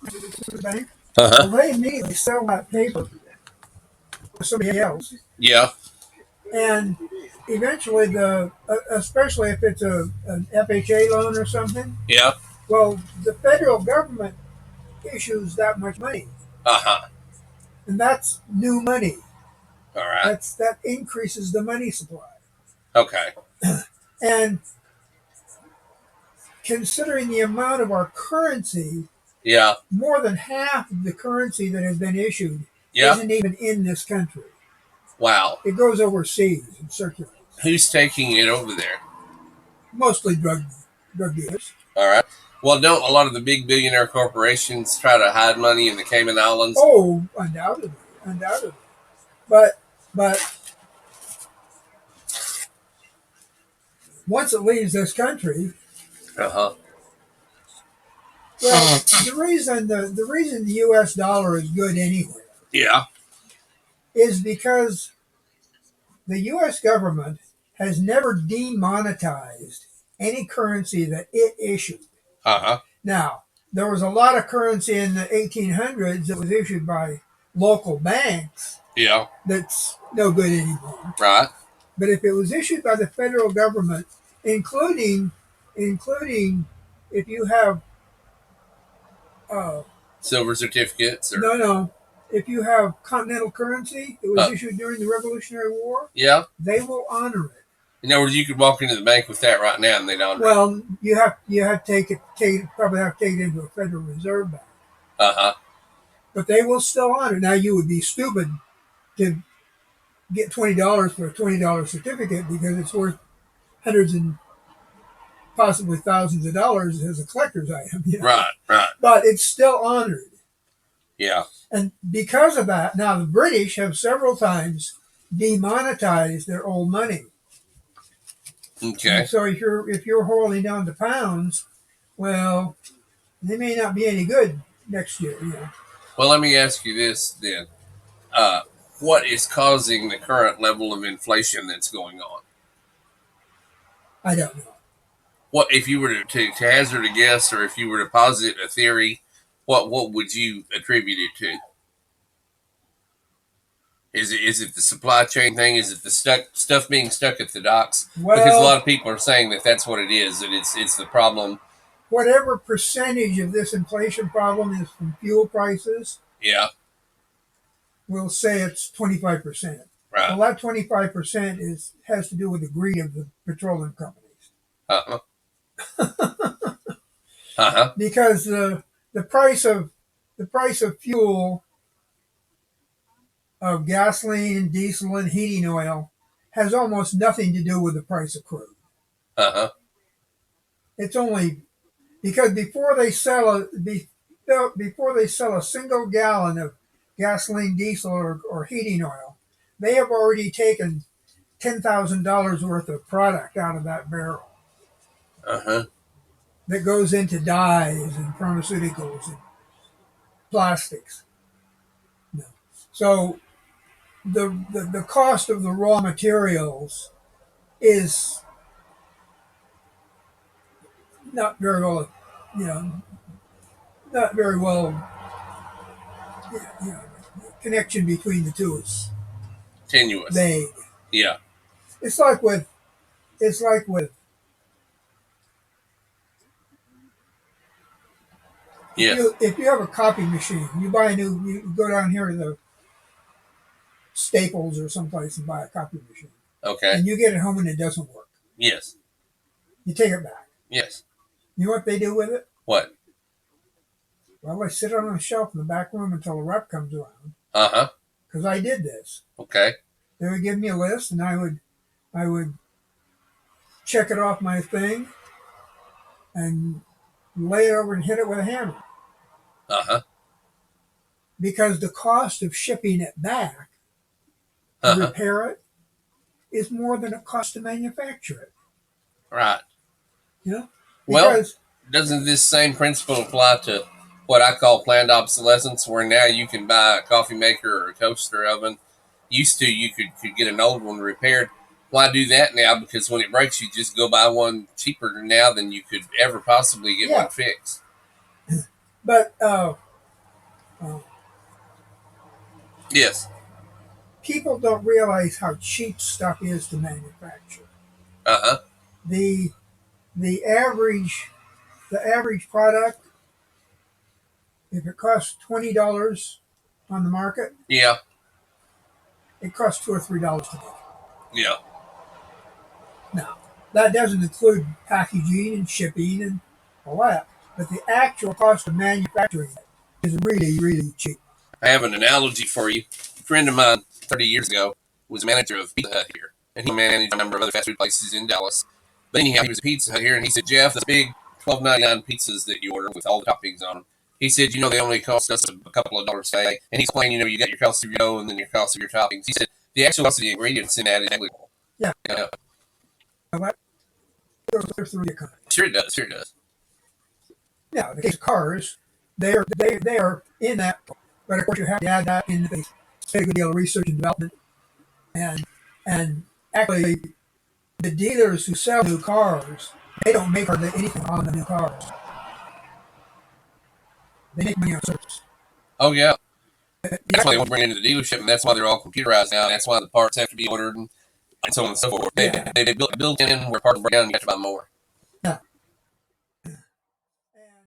to the bank. Uh-huh. Well, they immediately sell that paper to somebody else, Yeah. and eventually especially if it's an FHA loan or something. Yeah. Well, the federal government issues that much money, Uh-huh. and that's new money. All right. That increases the money supply. Okay. And considering the amount of our currency, Yeah. more than half of the currency that has been issued Yeah. isn't even in this country. Wow. It goes overseas and circulates. Who's taking it over there? Mostly drug dealers. All right. Well, don't a lot of the big billionaire corporations try to hide money in the Cayman Islands? Oh, undoubtedly, undoubtedly. But once it leaves this country, Uh-huh. well, the reason the U.S. dollar is good anywhere Yeah. is because the U.S. government has never demonetized any currency that it issued. Uh-huh. Now, there was a lot of currency in the 1800s that was issued by local banks Yeah. that's no good anymore. Right. But if it was issued by the federal government, including if you have uh, Silver certificates or no, if you have continental currency that was uh, issued during the Revolutionary War, yeah. they will honor it. In other words, you could walk into the bank with that right now and they'd honor it. Well, you have to probably have to take it into a Federal Reserve Bank, Uh-huh. but they will still honor it. Now you would be stupid to get $20 for a $20 certificate because it's worth hundreds and possibly thousands of dollars as a collector's item, Right. Right. but it's still honored. Yeah. And because of that, now the British have several times demonetized their old money. Okay. And so if you're holding down to pounds, well, they may not be any good next year. Well, let me ask you this then. Uh, what is causing the current level of inflation that's going on? I don't know. What if you were to hazard a guess, or if you were to posit a theory, what would you attribute it to? Is it the supply chain thing? Is it the stuff being stuck at the docks? Because a lot Well, of people are saying that that's what it is. That it's the problem. whatever percentage of this inflation problem is from fuel prices, Yeah. we'll say it's 25%. Right. Well, that 25% has to do with the greed of the petroleum companies. Uh huh. Because the price of fuel, of gasoline and diesel and heating oil, has almost nothing to do with the price of crude. Uh huh. It's only because before they sell a single gallon of gasoline, diesel, or heating oil, they have already taken $10,000 worth of product out of that barrel Uh huh. that goes into dyes and pharmaceuticals and plastics. No. So the cost of the raw materials is not very well, you know, not very well, you know, connection between the two is Tenuous. vague. Yeah. It's like with it's like with Yes. if you have a copy machine, you go down here to the Staples or someplace and buy a copy machine, Okay. and you get it home and it doesn't work. Yes. You take it back. Yes. You know what they do with it? What? Well, they sit it on a shelf in the back room until a rep comes around. Uh huh. Because I did this. Okay. They would give me a list, and I would check it off my thing and lay it over and hit it with a hammer. Uh huh. Because the cost of shipping it back to Uh huh. repair it is more than it costs to manufacture it. Right. You know? Well, Because doesn't this same principle apply to what I call planned obsolescence, where now you can buy a coffee maker or a toaster oven? Used to, you could get an old one repaired. Why do that now? Because when it breaks, you just go buy one cheaper now than you could ever possibly get yeah, one fixed. but Uh, Yes. People don't realize how cheap stuff is to manufacture. Uh huh. The the average the average product, if it costs $20 on the market, Yeah. it costs $2 or $3 to make. Yeah. Now, that doesn't include packaging and shipping and all that, but the actual cost of manufacturing it is really, really cheap. I have an analogy for you. A friend of mine, 30 years ago, was manager of Pizza Hut here, and he managed a number of other fast food places in Dallas. But anyhow, he was a Pizza Hut here, and he said, Jeff, the big 12.99 pizzas that you order with all the toppings on them. He said, they only cost us a couple of dollars today. And he's explained, you got your cost of your dough and then your cost of your toppings. He said, the actual cost of the ingredients in that is negligible. Yeah, Uh, that goes through the economy. sure it does. Sure it does. Now, in the case of cars, they are in that, but of course you have to add that in the base. A good deal of research and development, and and actually the dealers who sell new cars, they don't make hardly anything on the new cars. They make money on service. Oh, yeah. That's why they Actually, want to bring it into the dealership, and that's why they're all computerized now. And that's why the parts have to be ordered and so on and so forth. yeah, They built in where parts break down and you have to buy more.